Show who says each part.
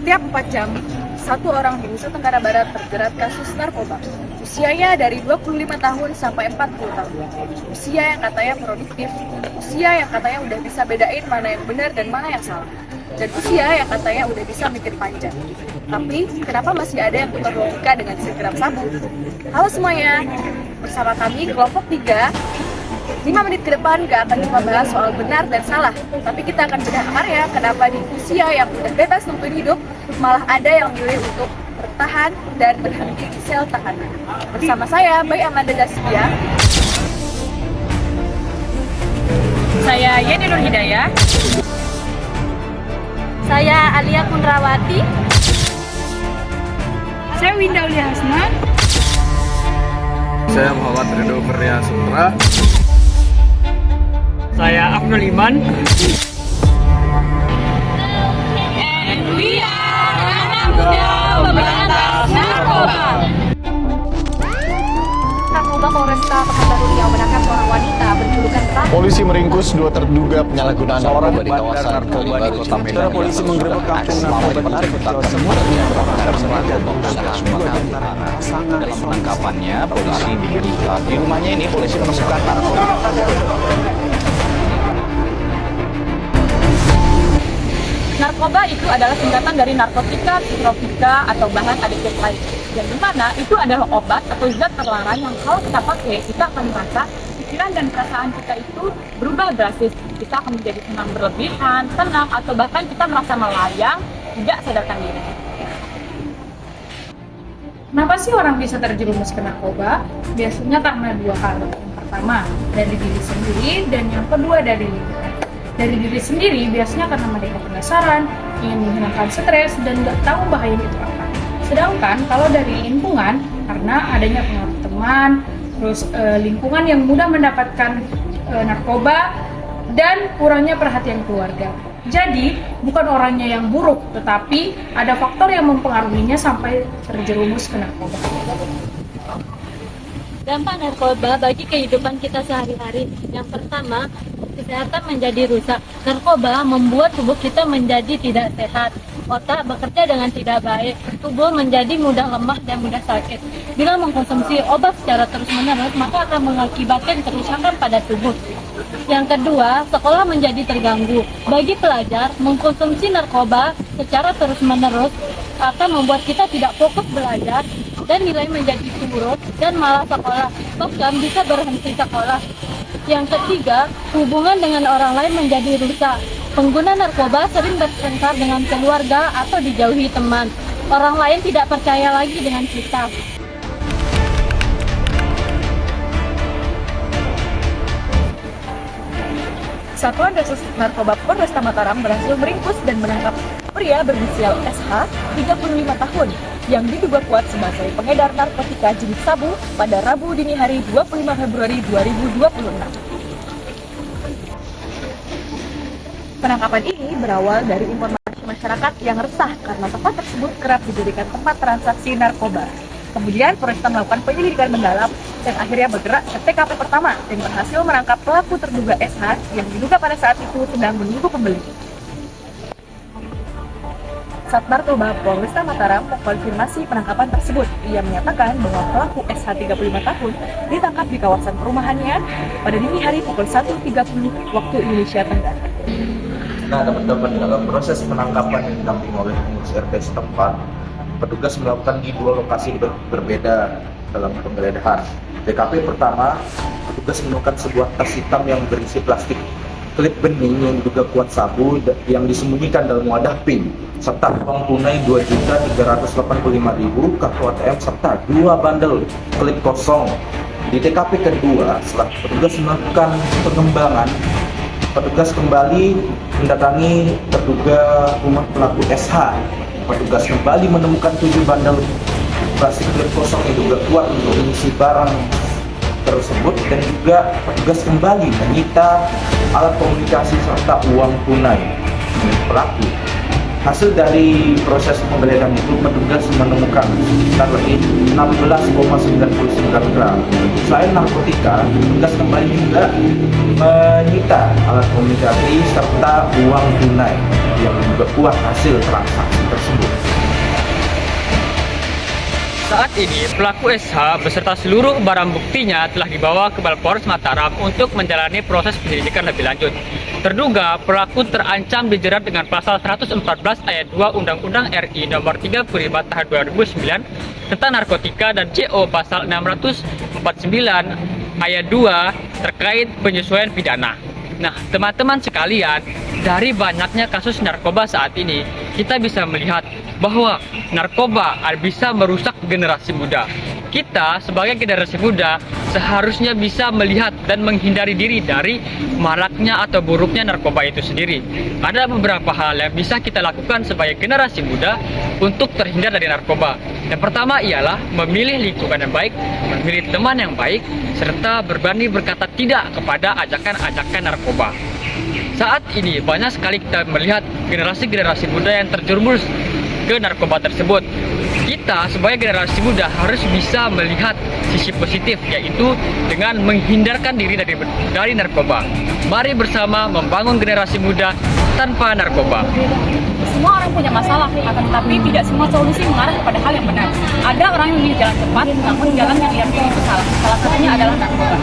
Speaker 1: Setiap 4 jam, satu orang di Nusa Tenggara Barat terjerat kasus narkoba. Usianya dari 25 tahun sampai 40 tahun. Usia yang katanya produktif, usia yang katanya udah bisa bedain mana yang benar dan mana yang salah. Dan usia yang katanya udah bisa mikir panjang. Tapi, kenapa masih ada yang tukar logika dengan segram sabu? Halo semuanya, bersama kami kelompok 3. 5 menit ke depan gak akan cuma bahas soal benar dan salah, tapi kita akan bedah karya kenapa di usia yang udah bebas nentuin hidup, malah ada yang milih untuk bertahan dan berhenti di sel tahanan. Bersama saya, Bayi Amanda Daskia. Saya Yeni Nur Hidayah.
Speaker 2: Saya Alia Kunrawati.
Speaker 1: Saya Winda Ulia Hasna.
Speaker 3: Saya Muhammad Ridho Kurnia Sutra.
Speaker 4: Saya Abdul Iman.
Speaker 2: And we are anak muda pemberantas narkoba.
Speaker 1: Narkoba Polresta Pekanbaru Riau menangkap seorang wanita berjulukan Ratu.
Speaker 5: Polisi meringkus 2 terduga penyalahgunaan narkoba di kawasan Kalibaru, Kota Medan.
Speaker 3: Polisi menggerebek kampung narkoba
Speaker 5: menarik Jawa Timur dalam penangkapannya, polisi di rumahnya ini polisi menemukan narkoba.
Speaker 1: Narkoba itu adalah singkatan dari narkotika, psikotropika, atau bahan adiktif lain. Yang dimana itu adalah obat atau zat terlarang yang kalau kita pakai, kita akan merasa pikiran dan perasaan kita itu berubah drastis. Kita akan menjadi senang berlebihan, tenang, atau bahkan kita merasa melayang, tidak sadarkan diri.
Speaker 6: Kenapa sih orang bisa terjerumus ke narkoba? Biasanya karena 2 hal. Yang pertama, dari diri sendiri, dan yang kedua dari lingkungan. Dari diri sendiri biasanya karena mereka penasaran, ingin menghilangkan stres, dan nggak tahu bahayanya itu apa. Sedangkan kalau dari lingkungan, karena adanya pengaruh teman, terus lingkungan yang mudah mendapatkan narkoba, dan kurangnya perhatian keluarga. Jadi, bukan orangnya yang buruk, tetapi ada faktor yang mempengaruhinya sampai terjerumus ke narkoba.
Speaker 2: Dampak narkoba bagi kehidupan kita sehari-hari. Yang pertama, kesehatan menjadi rusak. Narkoba membuat tubuh kita menjadi tidak sehat. Otak bekerja dengan tidak baik. Tubuh menjadi mudah lemah dan mudah sakit. Bila mengkonsumsi obat secara terus-menerus, maka akan mengakibatkan kerusakan pada tubuh. Yang kedua, sekolah menjadi terganggu. Bagi pelajar, mengkonsumsi narkoba secara terus-menerus akan membuat kita tidak fokus belajar dan nilai menjadi turun dan malah sekolah, bahkan bisa berhenti sekolah. Yang ketiga, hubungan dengan orang lain menjadi rusak. Pengguna narkoba sering bertengkar dengan keluarga atau dijauhi teman. Orang lain tidak percaya lagi dengan kita.
Speaker 1: Satuan Reserse Narkoba Polresta Mataram berhasil meringkus dan menangkap pria berinisial SH, 35 tahun, yang diduga kuat sebagai pengedar narkotika jenis sabu pada Rabu dini hari 25 Februari 2026. Penangkapan ini berawal dari informasi masyarakat yang resah karena tempat tersebut kerap dijadikan tempat transaksi narkoba. Kemudian Polresta melakukan penyelidikan mendalam dan akhirnya bergerak ke TKP pertama dan berhasil menangkap pelaku terduga SH yang diduga pada saat itu sedang menunggu pembeli. Sat Narkoba Polresta Mataram mengkonfirmasi penangkapan tersebut. Ia menyatakan bahwa pelaku SH 35 tahun ditangkap di kawasan perumahannya pada dini hari pukul 1.30 waktu Indonesia Tenggara.
Speaker 7: Nah, teman-teman, dalam proses penangkapan yang didampingi oleh pengurus RT setempat, petugas melakukan di 2 lokasi berbeda dalam penggeledahan. TKP pertama, petugas menemukan sebuah tas hitam yang berisi plastik klip bening yang diduga kuat sabu yang disembunyikan dalam wadah pink, serta uang tunai Rp2.385.000, kartu ATM, serta 2 bandel klip kosong. Di TKP kedua, setelah petugas melakukan pengembangan, petugas kembali mendatangi terduga rumah pelaku SH. Petugas kembali menemukan 7 bandel plastik klip kosong yang diduga kuat untuk mengisi barang tersebut, dan juga petugas kembali menyita alat komunikasi serta uang tunai milik pelaku. Hasil dari proses penggeledahan itu, petugas menemukan sekitar lebih 16,99 gram. Selain narkotika, petugas kembali juga menyita alat komunikasi serta uang tunai yang diduga kuat hasil transaksi tersebut.
Speaker 4: Saat ini, pelaku SH beserta seluruh barang buktinya telah dibawa ke Mapolres Mataram untuk menjalani proses penyelidikan lebih lanjut. Terduga pelaku terancam dijerat dengan pasal 114 ayat 2 Undang-Undang RI Nomor 35 Tahun 2009 tentang narkotika dan CO pasal 649 ayat 2 terkait penyesuaian pidana. Nah, teman-teman sekalian, dari banyaknya kasus narkoba saat ini, kita bisa melihat bahwa narkoba bisa merusak generasi muda. Kita sebagai generasi muda seharusnya bisa melihat dan menghindari diri dari maraknya atau buruknya narkoba itu sendiri. Ada beberapa hal yang bisa kita lakukan sebagai generasi muda untuk terhindar dari narkoba. Yang pertama ialah memilih lingkungan yang baik, memilih teman yang baik, serta berani berkata tidak kepada ajakan-ajakan narkoba. Saat ini banyak sekali kita melihat generasi-generasi muda yang terjerumus ke narkoba tersebut. Kita sebagai generasi muda harus bisa melihat sisi positif, yaitu dengan menghindarkan diri dari narkoba. Mari bersama membangun generasi muda tanpa narkoba.
Speaker 1: Semua orang punya masalah, akan tetapi tidak semua solusi mengarah kepada hal yang benar. Ada orang yang memilih jalan cepat, namun jalan yang ia pilih itu salah. Salah satunya adalah narkoba.